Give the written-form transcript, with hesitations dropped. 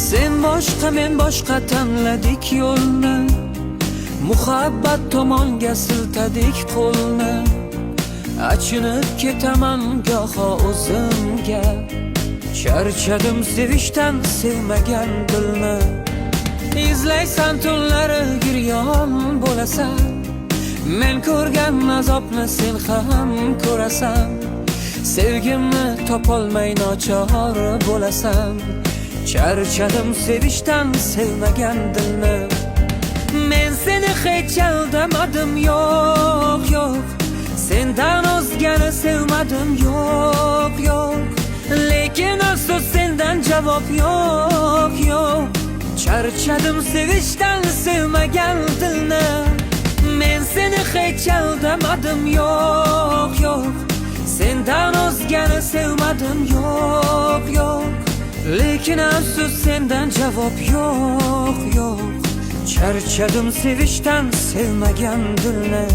Sen boshqa men boshqa tanladik yo'lni, muhabbat tomonga siltadik qo'lni. Achinib ketaman goho o'zimga, charchadim sevishdan sevmagan dilni. Izlaysan tunlari giryon bo'lasan, men ko'rgan azobni sen ham ko'rasan. Sevgimni topolmay nochor bo'lasan, charchadim sevishdan sevmagan dilni. Men seni hech aldamadim, yo'q yo'q, sendan o'zgani sevmadim, yo'q yo'q. Lekin afsus sendan javob yo'q yo'q, charchadim sevishdan sevmagan dilni. Men seni hech aldamadim, yo'q yo'q, sendan o'zgani sevmadim, yo'q yo'q. Lekin afsus sendan javob yo'q yo'q, charchadim sevishdan sevmagan dilni.